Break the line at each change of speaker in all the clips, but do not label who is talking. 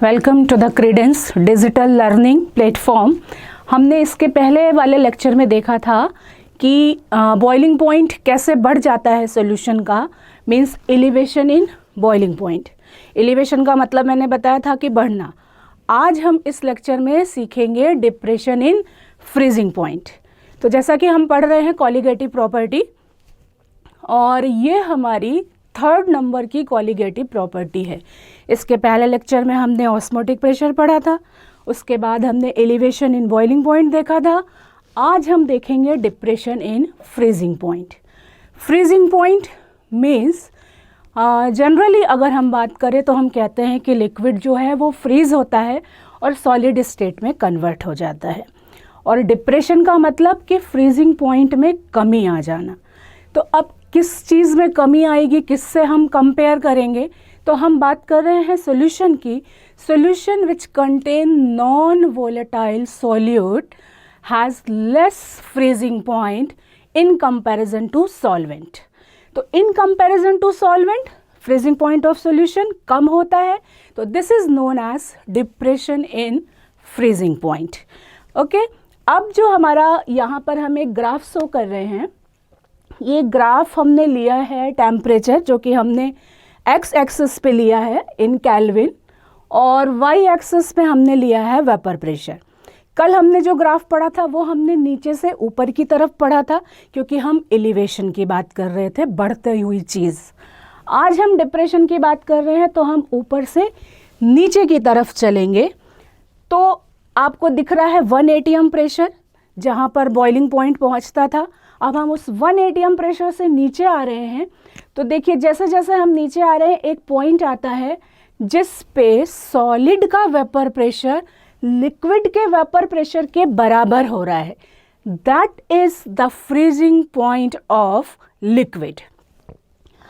Welcome to the Credence digital learning platform. हमने इसके पहले वाले लेक्चर में देखा था कि बॉइलिंग पॉइंट कैसे बढ़ जाता है सॉल्यूशन का, means elevation in boiling point. Elevation का मतलब मैंने बताया था कि बढ़ना। आज हम इस लेक्चर में सीखेंगे डिप्रेशन इन फ्रीजिंग पॉइंट। तो जैसा कि हम पढ़ रहे हैं कॉलिगेटिव प्रॉपर्टी, और ये हमारी 3rd नंबर की कॉलिगेटिव प्रॉपर्टी है। इसके पहले लेक्चर में हमने ऑस्मोटिक प्रेशर पढ़ा था, उसके बाद हमने एलिवेशन इन बॉइलिंग पॉइंट देखा था। आज हम देखेंगे depression in freezing point. Freezing point means generally अगर हम बात करें तो हम कहते हैं कि लिक्विड जो है वो फ्रीज होता है और सॉलिड स्टेट में कन्वर्ट हो जाता है। और डिप्रेशन का मतलब कि फ्रीजिंग पॉइंट में कमी आ जाना। तो अब किस चीज़ में कमी आएगी, किससे हम कंपेयर करेंगे? तो हम बात कर रहे हैं सॉल्यूशन की। Solution which contain non volatile solute has less freezing point in comparison to solvent. तो in comparison to solvent freezing point of solution कम होता है, तो this is known as depression in freezing point. Okay, अब जो हमारा यहाँ पर हम एक ग्राफ शो कर रहे हैं, ये ग्राफ हमने लिया है टेम्परेचर, जो कि हमने एक्स एक्सिस पे लिया है इन केल्विन, और वाई एक्सिस पे हमने लिया है वेपर प्रेशर। कल हमने जो ग्राफ पढ़ा था वो हमने नीचे से ऊपर की तरफ पढ़ा था, क्योंकि हम एलिवेशन की बात कर रहे थे, बढ़ती हुई चीज़। आज हम डिप्रेशन की बात कर रहे हैं, तो हम ऊपर से नीचे की तरफ चलेंगे। तो आपको दिख रहा है 1 atm प्रेशर, जहाँ पर बॉइलिंग पॉइंट पहुँचता था। अब हम उस 1 atm प्रेशर से नीचे आ रहे हैं, तो देखिए जैसे जैसे हम नीचे आ रहे हैं एक पॉइंट आता है जिस पे सॉलिड का वेपर प्रेशर लिक्विड के वेपर प्रेशर के बराबर हो रहा है। That is the freezing point of liquid.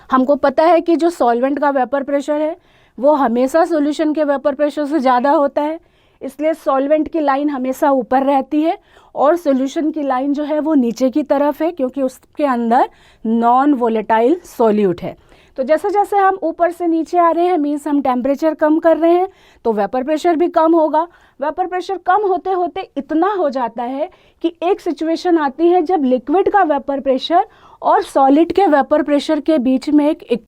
हमको पता है कि जो सॉल्वेंट का वेपर प्रेशर है वो हमेशा सॉल्यूशन के वेपर प्रेशर से ज़्यादा होता है, इसलिए सॉल्वेंट की लाइन हमेशा ऊपर रहती है और सॉल्यूशन की लाइन जो है वो नीचे की तरफ है, क्योंकि उसके अंदर नॉन वोलेटाइल सॉल्यूट है। तो जैसे जैसे हम ऊपर से नीचे आ रहे हैं, मीन्स हम टेम्परेचर कम कर रहे हैं, तो वेपर प्रेशर भी कम होगा। वेपर प्रेशर कम होते होते इतना हो जाता है कि एक सिचुएशन आती है जब लिक्विड का वेपर प्रेशर और सॉलिड के वेपर प्रेशर के बीच में एक